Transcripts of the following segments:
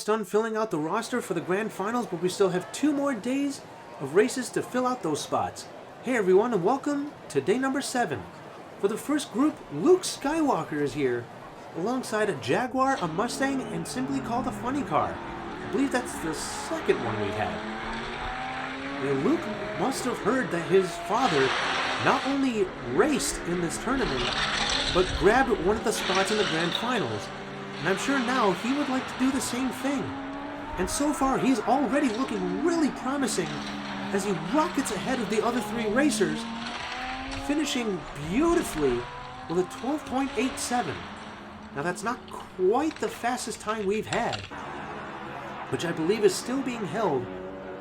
almost done filling out the roster for the grand finals, but we still have 2 more days of races to fill out those spots. Hey everyone, and welcome to day number 7. For the first group, Luke Skywalker is here, alongside a Jaguar, a Mustang, and simply called a funny car. I believe that's the second one we've had. Now, Luke must have heard that his father not only raced in this tournament, but grabbed one of the spots in the grand finals. And I'm sure now he would like to do the same thing. And so far, he's already looking really promising as he rockets ahead of the other 3 racers, finishing beautifully with a 12.87. Now that's not quite the fastest time we've had, which I believe is still being held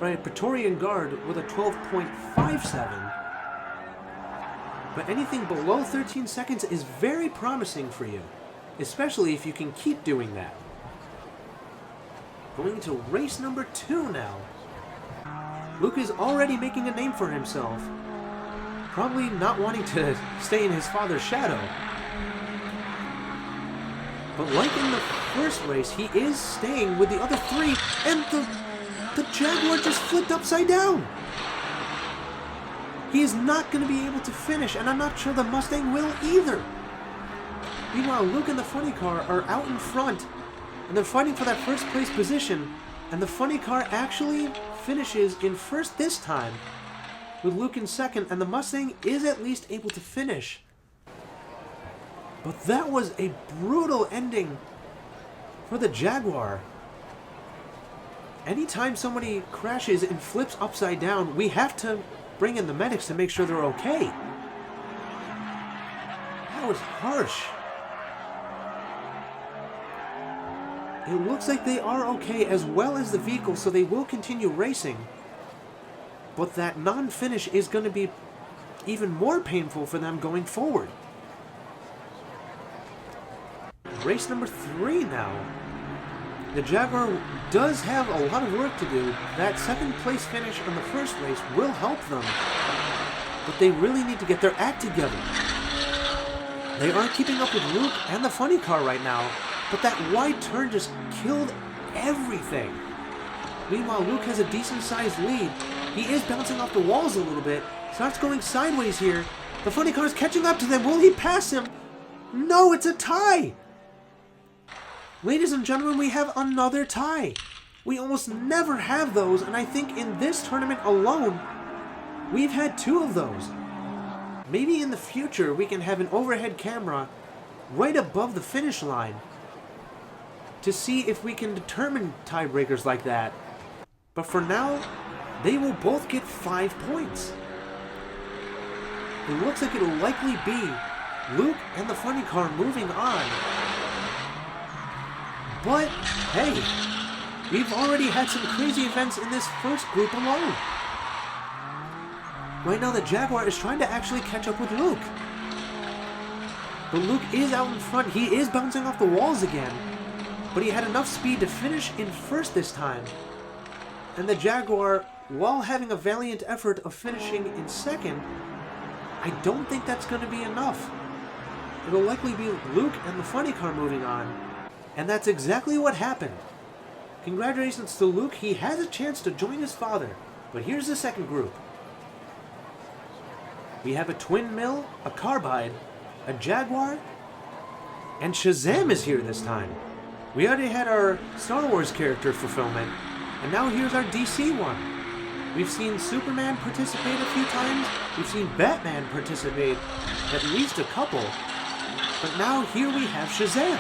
by a Praetorian Guard with a 12.57. But anything below 13 seconds is very promising for you, especially if you can keep doing that. Going into race number 2 now. Luke is already making a name for himself, probably not wanting to stay in his father's shadow. But like in the first race, he is staying with the other 3, and the Jaguar just flipped upside down. He is not going to be able to finish, and I'm not sure the Mustang will either. Meanwhile, Luke and the funny car are out in front, and they're fighting for that first place position, and the funny car actually finishes in first this time, with Luke in second, and the Mustang is at least able to finish. But that was a brutal ending for the Jaguar. Anytime somebody crashes and flips upside down, we have to bring in the medics to make sure they're okay. That was harsh. It looks like they are okay as well as the vehicle, so they will continue racing. But that non-finish is going to be even more painful for them going forward. Race number 3 now. The Jaguar does have a lot of work to do. That second place finish on the first race will help them, but they really need to get their act together. They are keeping up with Luke and the funny car right now, but that wide turn just killed everything. Meanwhile, Luke has a decent-sized lead. He is bouncing off the walls a little bit, starts going sideways here. The funny car is catching up to them. Will he pass him? No, it's a tie! Ladies and gentlemen, we have another tie. We almost never have those, and I think in this tournament alone, we've had 2 of those. Maybe in the future we can have an overhead camera right above the finish line to see if we can determine tiebreakers like that. But for now, they will both get 5 points. It looks like it'll likely be Luke and the funny car moving on. But, hey, we've already had some crazy events in this first group alone. Right now, the Jaguar is trying to actually catch up with Luke. But Luke is out in front. He is bouncing off the walls again. But he had enough speed to finish in first this time. And the Jaguar, while having a valiant effort of finishing in second, I don't think that's going to be enough. It'll likely be Luke and the funny car moving on. And that's exactly what happened. Congratulations to Luke. He has a chance to join his father. But here's the second group. We have a twin mill, a carbide, a Jaguar, and Shazam is here this time. We already had our Star Wars character fulfillment, and now here's our DC one. We've seen Superman participate a few times. We've seen Batman participate at least a couple. But now here we have Shazam.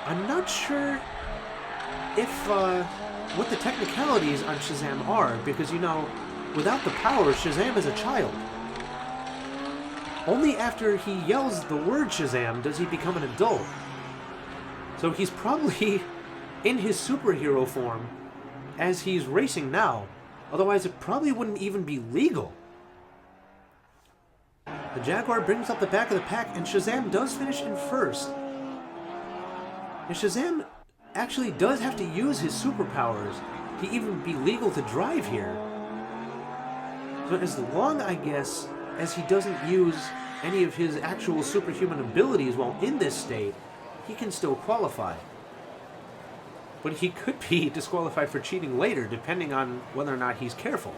I'm not sure if what the technicalities on Shazam are, because, you know, without the power, Shazam is a child. Only after he yells the word Shazam does he become an adult. So he's probably in his superhero form as he's racing now. Otherwise, it probably wouldn't even be legal. The Jaguar brings up the back of the pack, and Shazam does finish in first. And Shazam actually does have to use his superpowers to even be legal to drive here. So as long, I guess, as he doesn't use any of his actual superhuman abilities while in this state, he can still qualify. but he could be disqualified for cheating later, depending on whether or not he's careful.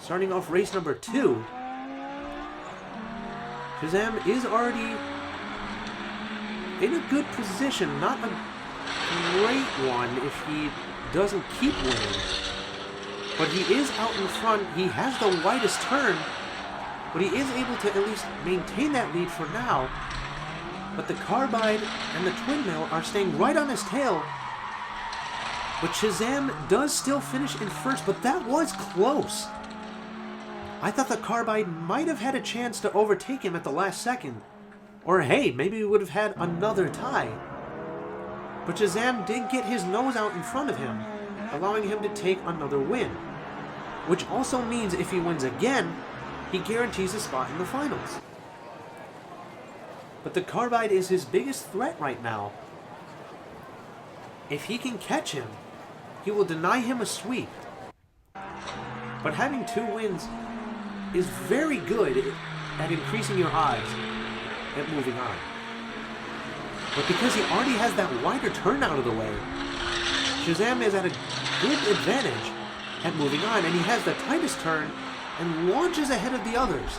Starting off race number 2, Shazam is already in a good position, not a great one if he doesn't keep winning. But he is out in front, he has the widest turn, but he is able to at least maintain that lead for now. But the Carbide and the Twin Mill are staying right on his tail. But Shazam does still finish in first, but that was close. I thought the Carbide might have had a chance to overtake him at the last second. Or hey, maybe we would have had another tie. But Shazam did get his nose out in front of him, allowing him to take another win. Which also means if he wins again, he guarantees a spot in the finals. But the Carbide is his biggest threat right now. If he can catch him, he will deny him a sweep. But having 2 wins is very good at increasing your odds at moving on. But because he already has that wider turn out of the way, Shazam is at a good advantage at moving on, and he has the tightest turn and launches ahead of the others.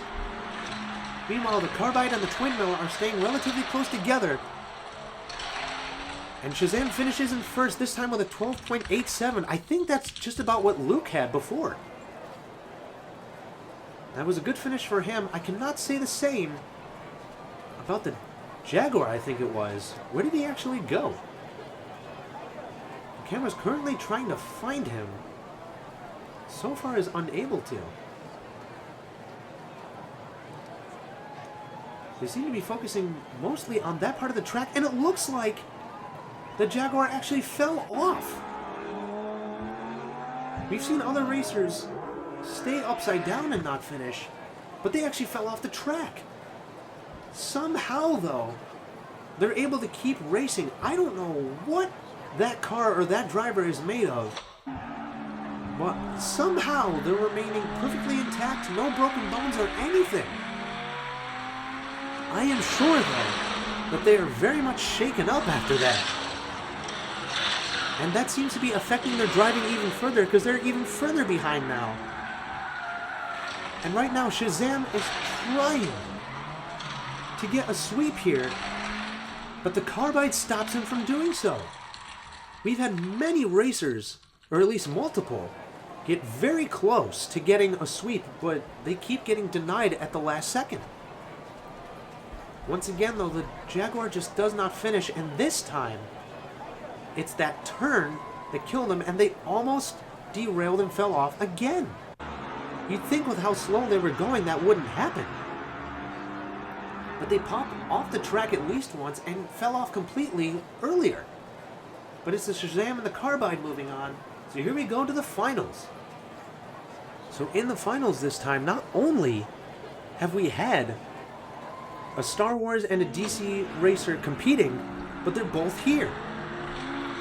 Meanwhile, the Carbide and the Twin Mill are staying relatively close together. And Shazam finishes in first, this time with a 12.87. I think that's just about what Luke had before. That was a good finish for him. I cannot say the same about the Jaguar, I think it was. Where did he actually go? The camera's currently trying to find him. So far is unable to. They seem to be focusing mostly on that part of the track, and it looks like the Jaguar actually fell off. We've seen other racers stay upside down and not finish, but they actually fell off the track. Somehow, though, they're able to keep racing. I don't know what that car or that driver is made of, but somehow they're remaining perfectly intact, no broken bones or anything. I am sure, though, that they are very much shaken up after that. And that seems to be affecting their driving even further, because they're even further behind now. And right now, Shazam is trying to get a sweep here, but the Carbide stops him from doing so. We've had many racers, or at least multiple, get very close to getting a sweep, but they keep getting denied at the last second. Once again, though, the Jaguar just does not finish, and this time, it's that turn that killed them, and they almost derailed and fell off again. You'd think with how slow they were going that wouldn't happen. But they popped off the track at least once and fell off completely earlier. But it's the Shazam and the Carbide moving on, so here we go to the finals. So in the finals this time, not only have we had a Star Wars and a DC racer competing, but they're both here.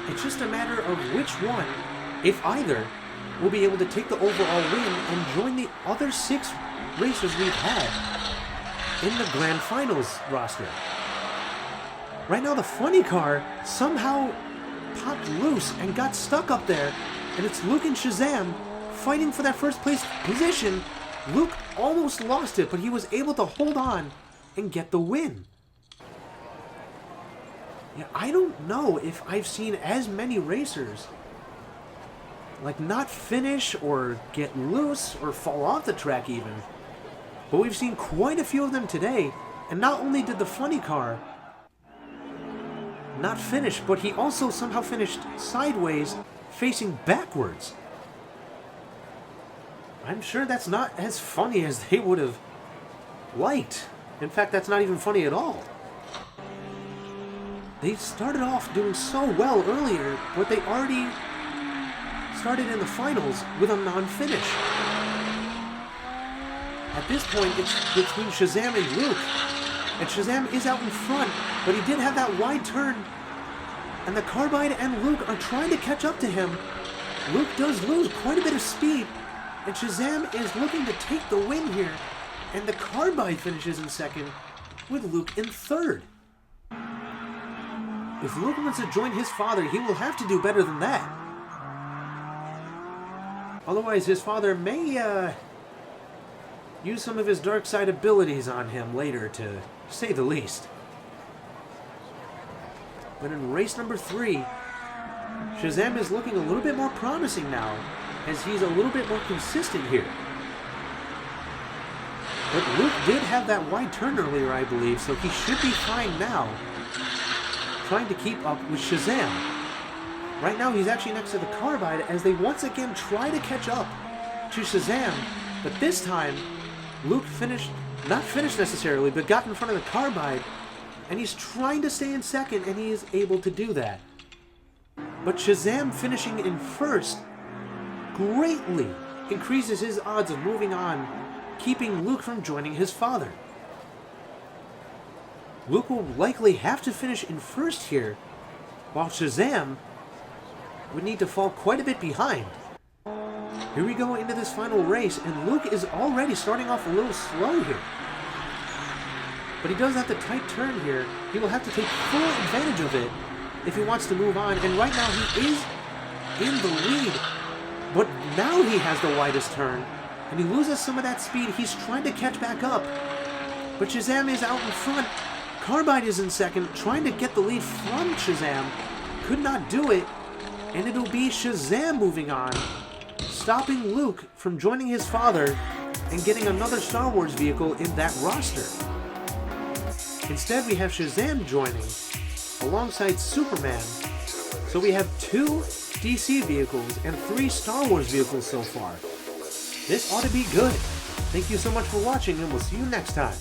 It's just a matter of which one, if either, will be able to take the overall win and join the other 6 racers we've had in the Grand Finals roster. Right now, the funny car somehow popped loose and got stuck up there, and it's Luke and Shazam fighting for that first place position. Luke almost lost it, but he was able to hold on and get the win. Yeah, I don't know if I've seen as many racers like not finish or get loose or fall off the track even. But we've seen quite a few of them today, and not only did the funny car not finish, but he also somehow finished sideways, facing backwards. I'm sure that's not as funny as they would have liked. In fact, that's not even funny at all. They started off doing so well earlier, but they already started in the finals with a non-finish. At this point, it's between Shazam and Luke. And Shazam is out in front, but he did have that wide turn. And the Carbide and Luke are trying to catch up to him. Luke does lose quite a bit of speed, and Shazam is looking to take the win here. And the Carbide finishes in second, with Luke in third. if Luke wants to join his father, he will have to do better than that. Otherwise, his father may use some of his dark side abilities on him later, to say the least. But in race number 3, Shazam is looking a little bit more promising now, as he's a little bit more consistent here. But Luke did have that wide turn earlier, I believe, so he should be fine now, trying to keep up with Shazam. Right now, he's actually next to the Carbide as they once again try to catch up to Shazam, but this time, Luke not finished necessarily, but got in front of the Carbide, and he's trying to stay in second, and he is able to do that. But Shazam finishing in first greatly increases his odds of moving on, keeping Luke from joining his father. Luke will likely have to finish in first here, while Shazam would need to fall quite a bit behind. Here we go into this final race, and Luke is already starting off a little slow here. But he does have the tight turn here. He will have to take full advantage of it if he wants to move on, and right now he is in the lead. But now he has the widest turn, and he loses some of that speed. He's trying to catch back up, but Shazam is out in front. Carbide is in second, trying to get the lead from Shazam. Could not do it, and it'll be Shazam moving on, stopping Luke from joining his father and getting another Star Wars vehicle in that roster. Instead, we have Shazam joining alongside Superman. So we have 2 DC vehicles and 3 Star Wars vehicles so far. This ought to be good. Thank you so much for watching, and we'll see you next time.